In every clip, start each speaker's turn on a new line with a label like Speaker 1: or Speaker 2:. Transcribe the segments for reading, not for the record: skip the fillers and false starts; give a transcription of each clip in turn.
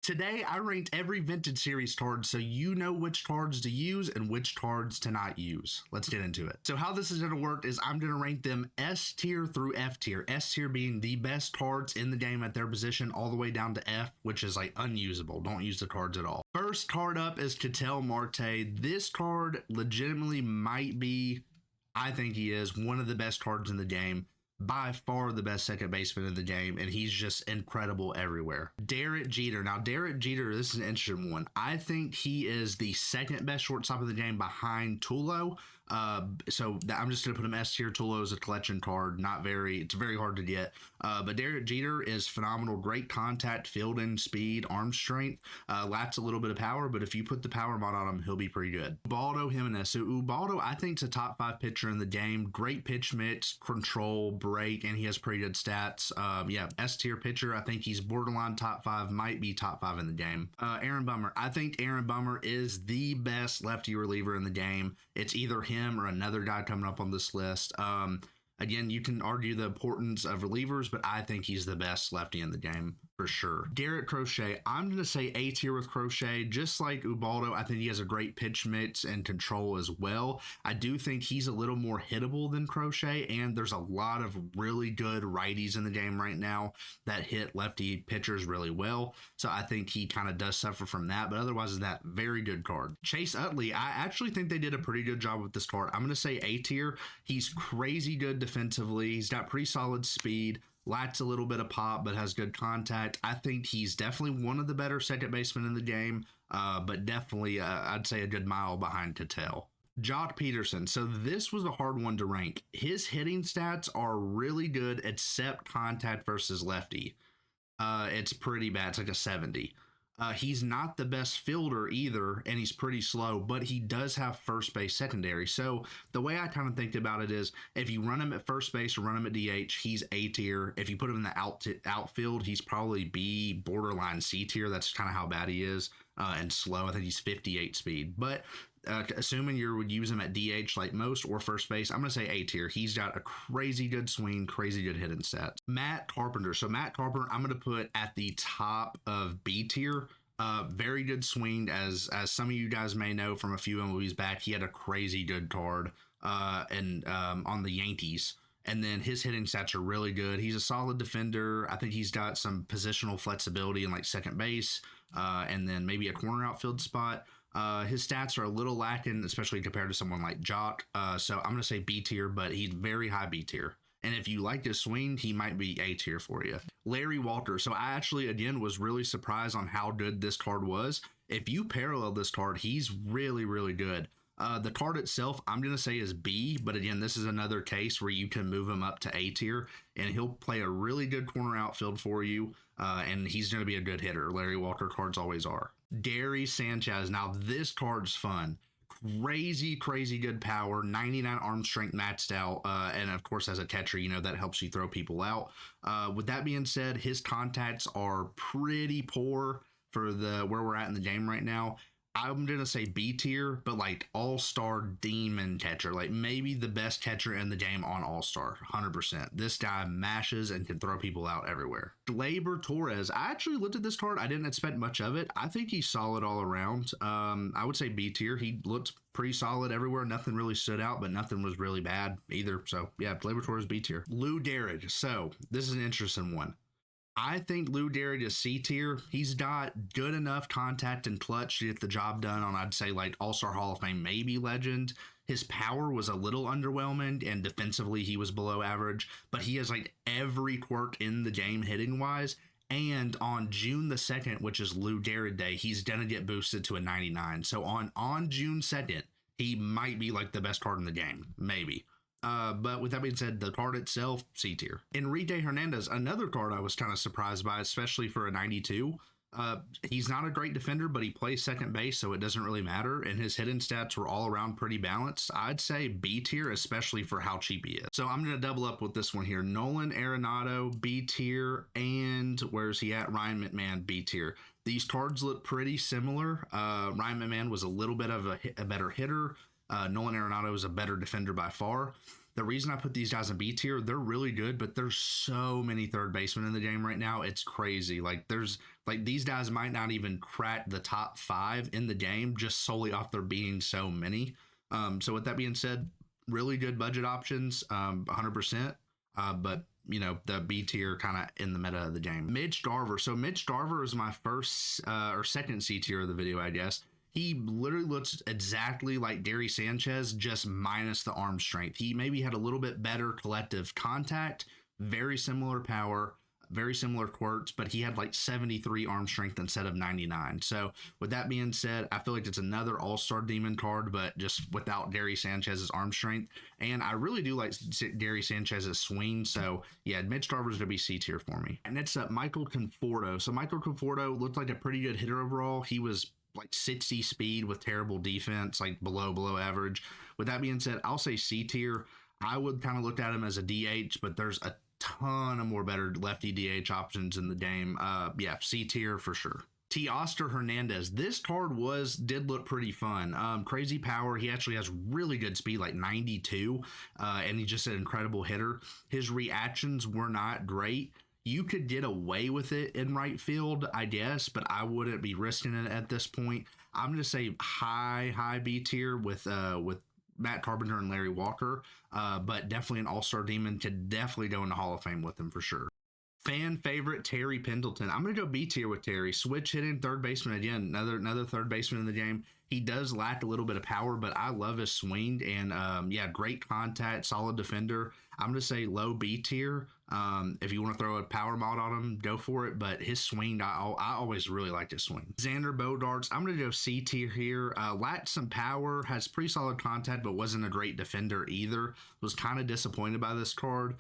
Speaker 1: Today, I ranked every Vintage Series card so you know which cards to use and which cards to not use. Let's get into it. So how this is going to work is I'm going to rank them S tier through F tier. S tier being the best cards in the game at their position, all the way down to F, which is like unusable. Don't use the cards at all. First card up is Ketel Marte. This card legitimately might be, I think he is, one of the best cards in the game. By far the best second baseman in the game, and he's just incredible everywhere. Derek Jeter. Now, Derek Jeter, this is an interesting one. I think he is the second best shortstop of the game behind Tulo. So I'm just going to put him S tier. Tulo is a collection card. It's very hard to get. But Derek Jeter is phenomenal. Great contact, fielding, speed, arm strength. Lacks a little bit of power, but if you put the power mod on him, he'll be pretty good. Ubaldo Jimenez. So Ubaldo, I think, is a top 5 pitcher in the game. Great pitch mix, control, break, and he has pretty good stats. S tier pitcher. I think he's borderline top 5, might be top 5 in the game. Aaron Bummer. I think Aaron Bummer is the best lefty reliever in the game. It's either him or another guy coming up on this list. Again, you can argue the importance of relievers, but I think he's the best lefty in the game for sure. Garrett Crochet, I'm going to say A tier with Crochet. Just like Ubaldo, I think he has a great pitch mix and control as well. I do think he's a little more hittable than Crochet, and there's a lot of really good righties in the game right now that hit lefty pitchers really well. So I think he kind of does suffer from that, but otherwise is that very good card. Chase Utley, I actually think they did a pretty good job with this card. I'm going to say A tier. He's crazy good defensively. He's got pretty solid speed. Lacks a little bit of pop, but has good contact. I think he's definitely one of the better second basemen in the game, but definitely, I'd say, a good mile behind Ketel. Jock Peterson. So this was a hard one to rank. His hitting stats are really good, except contact versus lefty. It's pretty bad. It's like a 70. He's not the best fielder either, and he's pretty slow, but he does have first base secondary. So the way I kind of think about it is if you run him at first base or run him at DH, he's A tier. If you put him in the outfield, he's probably B, borderline C tier. That's kind of how bad he is, and slow. I think he's 58 speed. But assuming you would use him at DH like most or first base, I'm going to say A tier. He's got a crazy good swing, crazy good hitting stats. Matt Carpenter. So Matt Carpenter, I'm going to put at the top of B tier. Very good swing, as some of you guys may know from a few MLBs back. He had a crazy good card on the Yankees. And then his hitting stats are really good. He's a solid defender. I think he's got some positional flexibility in like second base, and then maybe a corner outfield spot. His stats are a little lacking, especially compared to someone like Jock. So I'm going to say B tier, but he's very high B tier. And if you like his swing, he might be A tier for you. Larry Walker. So I actually, again, was really surprised on how good this card was. If you parallel this card, he's really, really good. The card itself, I'm going to say is B, but again, this is another case where you can move him up to A tier, and he'll play a really good corner outfield for you, and he's going to be a good hitter. Larry Walker cards always are. Gary Sanchez. Now, this card's fun. Crazy good power, 99 arm strength maxed out, and of course as a catcher, that helps you throw people out. With that being said, his contacts are pretty poor for where we're at in the game right now. I'm going to say B tier, but like all-star demon catcher, like maybe the best catcher in the game on all-star, 100%. This guy mashes and can throw people out everywhere. Gleyber Torres. I actually looked at this card. I didn't expect much of it. I think he's solid all around. I would say B tier. He looked pretty solid everywhere. Nothing really stood out, but nothing was really bad either. So yeah, Gleyber Torres B tier. Lou Gehrig. So this is an interesting one. I think Lou Gehrig is C tier. He's got good enough contact and clutch to get the job done on, I'd say, like All-Star Hall of Fame, maybe legend. His power was a little underwhelming, and defensively he was below average, but he has like every quirk in the game hitting wise. And on June the 2nd, which is Lou Gehrig Day, he's going to get boosted to a 99. So on June 2nd, he might be like the best card in the game, maybe. But with that being said, the card itself, C tier. Enrique Hernandez, another card I was kind of surprised by, especially for a 92. He's not a great defender, but he plays second base, so it doesn't really matter. And his hitting stats were all around pretty balanced. I'd say B tier, especially for how cheap he is. So I'm going to double up with this one here. Nolan Arenado, B tier, and where's he at? Ryan McMahon, B tier. These cards look pretty similar. Ryan McMahon was a little bit of a better hitter. Nolan Arenado is a better defender by far. The reason I put these guys in B tier, they're really good, but there's so many third basemen in the game right now. It's crazy. Like these guys might not even crack the top 5 in the game just solely off there being so many. So with that being said, really good budget options, 100%. But the B tier kind of in the meta of the game. Mitch Garver. So Mitch Garver is my first or second C tier of the video, I guess. He literally looks exactly like Gary Sanchez, just minus the arm strength. He maybe had a little bit better collective contact, very similar power, very similar quirks, but he had like 73 arm strength instead of 99. So with that being said, I feel like it's another all-star demon card, but just without Gary Sanchez's arm strength. And I really do like Gary Sanchez's swing. So yeah, Mitch Garver's gonna be C tier for me. And next up, Michael Conforto. So Michael Conforto looked like a pretty good hitter overall. He was like 60 speed with terrible defense, like below average. With that being said, I'll say C tier. I would kind of look at him as a DH, but there's a ton of more better lefty DH options in the game. Yeah, C tier for sure. Teoscar Hernandez. This card did look pretty fun. Crazy power. He actually has really good speed, like 92, and he's just an incredible hitter. His reactions were not great. You could get away with it in right field, I guess, but I wouldn't be risking it at this point. I'm going to say high B tier with Matt Carpenter and Larry Walker, but definitely an all-star demon. Could definitely go in the Hall of Fame with him for sure. Fan favorite Terry Pendleton. I'm going to go B tier with Terry. Switch hitting third baseman again. Another third baseman in the game. He does lack a little bit of power, but I love his swing and yeah, great contact, solid defender. I'm going to say low B tier. If you want to throw a power mod on him, go for it. But his swing, I always really liked his swing. Xander Bogaerts, I'm going to go C tier here. Lacked some power, has pretty solid contact, but wasn't a great defender either. Was kind of disappointed by this card.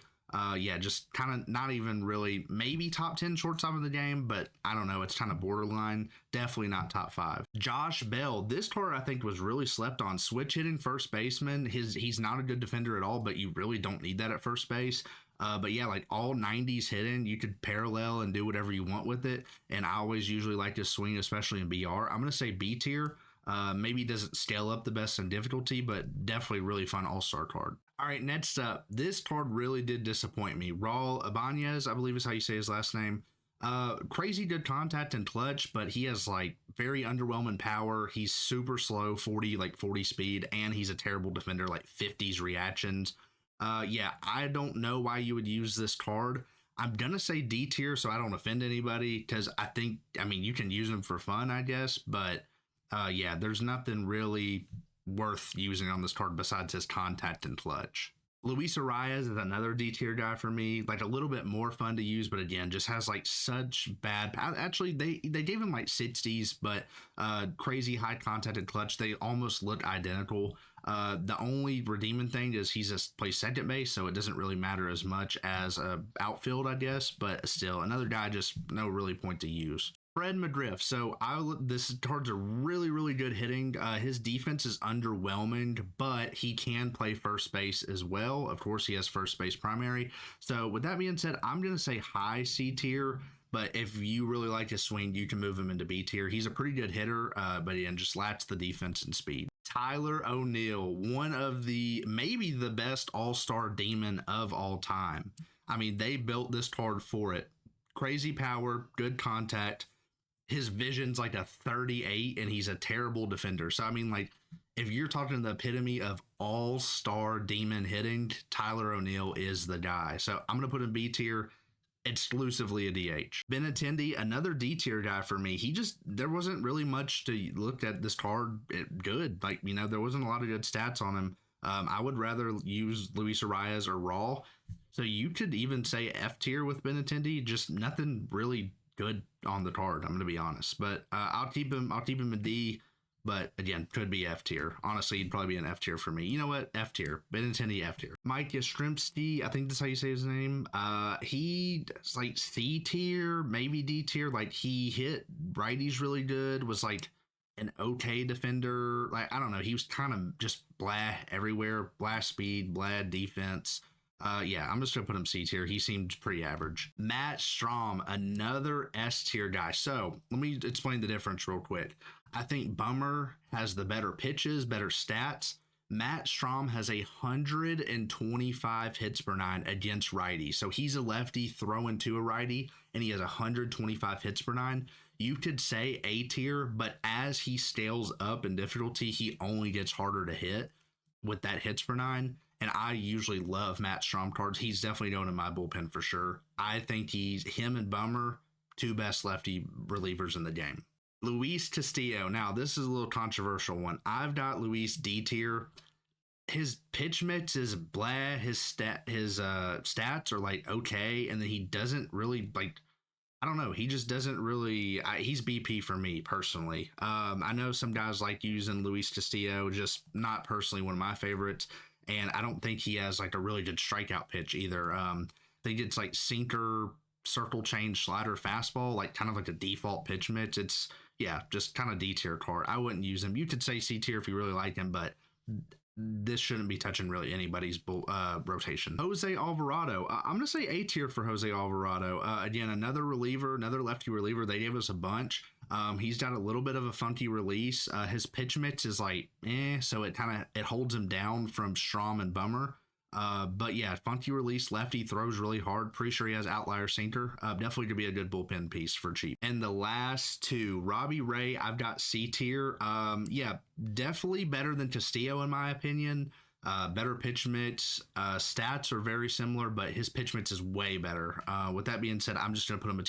Speaker 1: Yeah, just kind of not even really, maybe top 10 shortstop of the game, but I don't know. It's kind of borderline. Definitely not top 5. Josh Bell. This card I think was really slept on. Switch hitting first baseman. He's not a good defender at all, but you really don't need that at first base. But yeah, like all 90s hitting, you could parallel and do whatever you want with it. And I always usually like to swing, especially in BR. I'm going to say B tier. Maybe doesn't scale up the best in difficulty, but definitely really fun all-star card. All right, next up, this card really did disappoint me. Raul Ibanez, I believe is how you say his last name. Crazy good contact and clutch, but he has like very underwhelming power. He's super slow, 40 speed, and he's a terrible defender, like 50s reactions. Yeah, I don't know why you would use this card. I'm going to say D tier so I don't offend anybody because I mean, you can use him for fun, I guess, but yeah, there's nothing really worth using on this card besides his contact and clutch. Luis Arias is another D tier guy for me, like a little bit more fun to use, but again, just has like such bad. Actually, they gave him like 60s, but crazy high contact and clutch. They almost look identical. The only redeeming thing is he's plays second base, so it doesn't really matter as much as outfield, I guess. But still, another guy just no really point to use. Fred McGriff. So this card's a really good hitting. His defense is underwhelming, but he can play first base as well. Of course, he has first base primary. So with that being said, I'm going to say high C tier. But if you really like his swing, you can move him into B tier. He's a pretty good hitter, but again, just lacks the defense and speed. Tyler O'Neill, one of maybe the best all-star demon of all time. I mean, they built this card for it. Crazy power, good contact. His vision's like a 38 and he's a terrible defender. So, I mean, like, if you're talking the epitome of all-star demon hitting, Tyler O'Neill is the guy. So I'm going to put him B tier, exclusively a DH. Benintendi, another D tier guy for me. There wasn't really much to look at this card good. Like, there wasn't a lot of good stats on him. I would rather use Luis Arias or Raw. So you could even say F tier with Benintendi, just nothing really good on the card, I'm going to be honest. But I'll keep him a D, but again, could be F tier. Honestly, he'd probably be an F tier for me. You know what? F tier. Benintendi, F tier. Mike Yastrzemski, I think that's how you say his name. He's like C tier, maybe D tier. Like, he hit righties really good, was like an okay defender. Like, I don't know. He was kind of just blah everywhere. Blah speed, blah defense. Yeah, I'm just going to put him C tier. He seemed pretty average. Matt Strom, another S tier guy. So let me explain the difference real quick. I think Bummer has the better pitches, better stats. Matt Strom has 125 hits per nine against righty. So he's a lefty throwing to a righty, and he has 125 hits per nine. You could say A tier, but as he scales up in difficulty, he only gets harder to hit with that hits per nine. And I usually love Matt Strom cards. He's definitely going in my bullpen for sure. I think him and Bummer, two best lefty relievers in the game. Luis Castillo. Now, this is a little controversial one. I've got Luis D tier. His pitch mix is blah. His stats are like okay, and then he doesn't really like. I don't know. He just doesn't really. He's BP for me personally. I know some guys like using Luis Castillo, just not personally one of my favorites. And I don't think he has like a really good strikeout pitch either. I think it's like sinker, circle change, slider, fastball, like kind of like a default pitch mix. It's just kind of D tier card. I wouldn't use him. You could say C tier if you really like him, but this shouldn't be touching really anybody's rotation. Jose Alvarado. I'm going to say A tier for Jose Alvarado. Again, another reliever, another lefty reliever. They gave us a bunch. He's got a little bit of a funky release. His pitch mix is like, so it holds him down from Strom and Bummer. But yeah, funky release, lefty, throws really hard. Pretty sure he has outlier sinker. Definitely could be a good bullpen piece for cheap. And the last two, Robbie Ray, I've got C tier. Definitely better than Castillo in my opinion. Better pitch mix. Stats are very similar, but his pitch mix is way better. With that being said, I'm just going to put him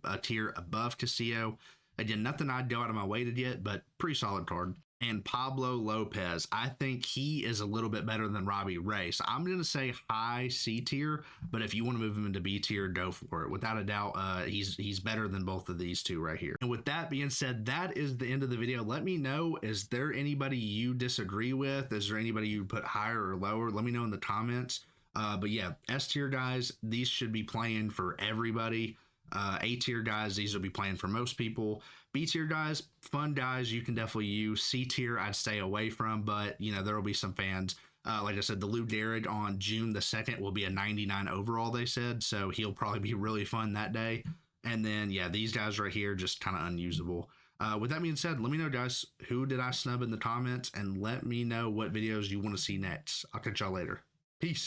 Speaker 1: a tier above Castillo. Again, nothing I'd go out of my way to get, but pretty solid card. And Pablo Lopez, I think he is a little bit better than Robbie Ray. So I'm going to say high C tier, but if you want to move him into B tier, go for it. Without a doubt, he's better than both of these two right here. And with that being said, that is the end of the video. Let me know, is there anybody you disagree with? Is there anybody you put higher or lower? Let me know in the comments. But yeah, S tier guys, these should be playing for everybody. A tier guys, these will be playing for most people. B tier guys, fun guys you can definitely use. C tier I'd stay away from, but there will be some fans. Like I said, the Lou Gehrig on June the 2nd will be a 99 overall, they said, so he'll probably be really fun that day. And then these guys right here just kind of unusable. With that being said, let me know guys, who did I snub in the comments, and let me know what videos you want to see next. I'll catch y'all later. Peace.